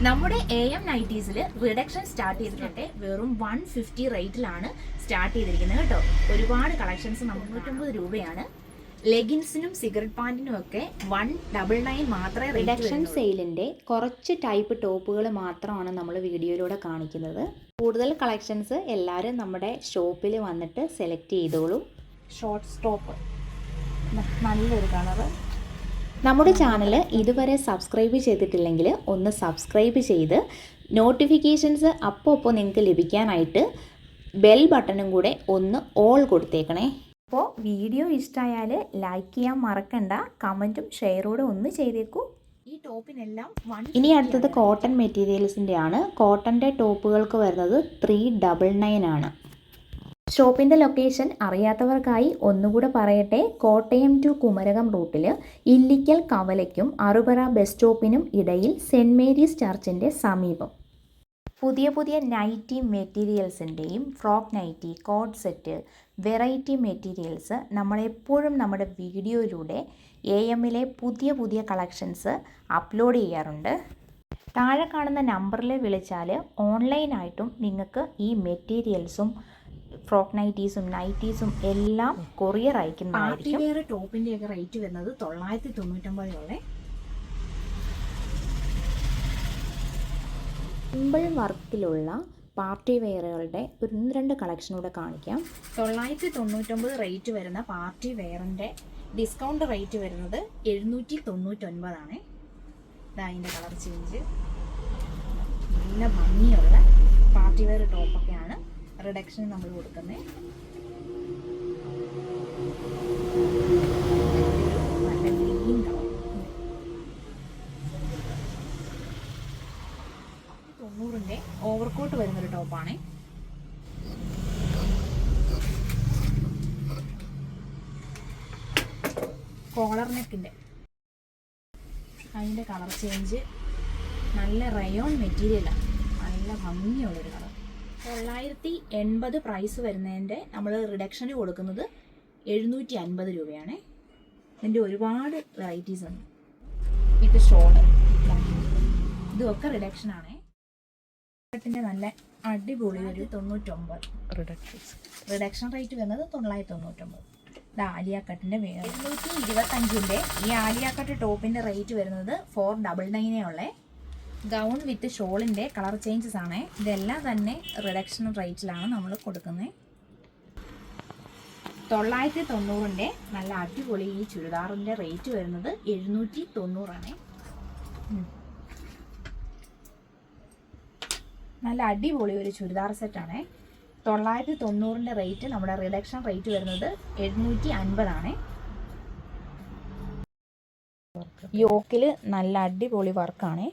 നമ്മുടെ AM നൈറ്റീസിൽ reduction start ചെയ്തിട്ടുണ്ട്. വെറും 150 റേറ്റിലാണ് സ്റ്റാർട്ട് ചെയ്തിരിക്കുന്നത് കേട്ടോ. ഒരുപാട് കളക്ഷൻസ് 350 രൂപയാണ്. ലെഗിൻസിനും സിഗരറ്റ് പാൻറ്റിനും ഒക്കെ 199 മാത്രമേ. റിഡക്ഷൻ സെയിലിൻ്റെ കുറച്ച് ടൈപ്പ് ടോപ്പുകൾ മാത്രമാണ് നമ്മൾ വീഡിയോയിലൂടെ കാണിക്കുന്നത്. കൂടുതൽ കളക്ഷൻസ് എല്ലാവരും നമ്മുടെ ഷോപ്പിൽ വന്നിട്ട് സെലക്ട് ചെയ്തോളൂ. ഷോർട്ട്സ് ടോപ്പ് നല്ലൊരു കളറ്. നമ്മുടെ ചാനൽ ഇതുവരെ സബ്സ്ക്രൈബ് ചെയ്തിട്ടില്ലെങ്കിൽ ഒന്ന് സബ്സ്ക്രൈബ് ചെയ്ത് നോട്ടിഫിക്കേഷൻസ് അപ്പോൾ നിങ്ങൾക്ക് ലഭിക്കാനായിട്ട് ബെൽ ബട്ടണും കൂടെ ഒന്ന് ഓൾ കൊടുത്തേക്കണേ. അപ്പോൾ വീഡിയോ ഇഷ്ടമായാൽ ലൈക്ക് ചെയ്യാൻ മറക്കണ്ട, കമൻറ്റും ഷെയറോടെ ഒന്ന് ചെയ്തേക്കൂ. ഈ ടോപ്പിനെല്ലാം ഇനി അടുത്തത് കോട്ടൺ മെറ്റീരിയൽസിൻ്റെ ആണ്. കോട്ടൻ്റെ ടോപ്പുകൾക്ക് വരുന്നത് 399 ആണ്. ഷോപ്പിൻ്റെ ലൊക്കേഷൻ അറിയാത്തവർക്കായി ഒന്നുകൂടെ പറയട്ടെ. കോട്ടയം ടു കുമരകം റൂട്ടിൽ ഇല്ലിക്കൽ കവലയ്ക്കും അറുപറ ബസ് സ്റ്റോപ്പിനും ഇടയിൽ സെൻറ്റ് മേരീസ് ചർച്ചിൻ്റെ സമീപം. പുതിയ പുതിയ നൈറ്റി മെറ്റീരിയൽസിൻ്റെയും frock nighty, code set, variety materials നമ്മളെപ്പോഴും നമ്മുടെ വീഡിയോയിലൂടെ AMലെ പുതിയ പുതിയ കളക്ഷൻസ് അപ്ലോഡ് ചെയ്യാറുണ്ട്. താഴെ കാണുന്ന നമ്പറിൽ വിളിച്ചാൽ ഓൺലൈനായിട്ടും നിങ്ങൾക്ക് ഈ മെറ്റീരിയൽസും ഫ്രോക്ക് നൈറ്റീസും നൈറ്റീസും എല്ലാം കൊറിയർ അയക്കുന്നതായിരിക്കും. പാർട്ടി വെയർ ടോപ്പിൻ്റെ ഒക്കെ റേറ്റ് വരുന്നത് 999 സിമ്പിൾ വർക്കിലുള്ള പാർട്ടി വെയറുകളുടെ 1-2 കളക്ഷൻ കൂടെ കാണിക്കാം. 999 റേറ്റ് വരുന്ന പാർട്ടി വെയറിൻ്റെ ഡിസ്കൗണ്ട് റേറ്റ് വരുന്നത് 799 ആണ്. അതിൻ്റെ കളർ ചേഞ്ച് നല്ല ഭംഗിയുള്ള പാർട്ടി വെയർ ടോപ്പൊക്കെയാണ് റിഡക്ഷൻ നമ്മൾ കൊടുക്കുന്നത്. നല്ല ഗ്രീൻ കളർ 90ൻ്റെ ഓവർകോട്ട് വരുന്നൊരു ടോപ്പാണ്. കോളർ നെക്കിൻ്റെ അതിൻ്റെ കളർ ചേഞ്ച് നല്ല റയോൺ മെറ്റീരിയലാണ്. നല്ല ഭംഗിയുള്ളൊരു കളർ. 980 പ്രൈസ് വരുന്നതിൻ്റെ നമ്മൾ റിഡക്ഷന് കൊടുക്കുന്നത് 750 രൂപയാണ്. ഇതിൻ്റെ ഒരുപാട് വെറൈറ്റീസ് ഉണ്ട്. ഇത് ഷോള്, ഇതൊക്കെ റിഡക്ഷനാണ്. ത്തിൻ്റെ നല്ല അടിപൊളി ഒരു 99 റിഡക്ഷൻ റേറ്റ് വരുന്നത് 999. ഇത് ആലിയ കട്ടിൻ്റെ 725ൻ്റെ ഈ ആലിയ കട്ട് ടോപ്പിൻ്റെ റേറ്റ് വരുന്നത് 499 ഉള്ളേ. ഗൗൺ വിത്ത് ഷോളിൻ്റെ കളർ ചേഞ്ചസ് ആണ്. ഇതെല്ലാം തന്നെ റിഡക്ഷൻ റേറ്റിലാണ് നമ്മൾ കൊടുക്കുന്നത്. 990ൻ്റെ നല്ല അടിപൊളി ഈ ചുരിദാറിൻ്റെ റേറ്റ് വരുന്നത് 790 ആണ്. നല്ല അടിപൊളി ഒരു ചുരിദാർ സെറ്റാണ്. 990ൻ്റെ റേറ്റ് നമ്മുടെ റിഡക്ഷൻ റേറ്റ് വരുന്നത് 750 ആണ്. യോക്കിൽ നല്ല അടിപൊളി വർക്കാണ്.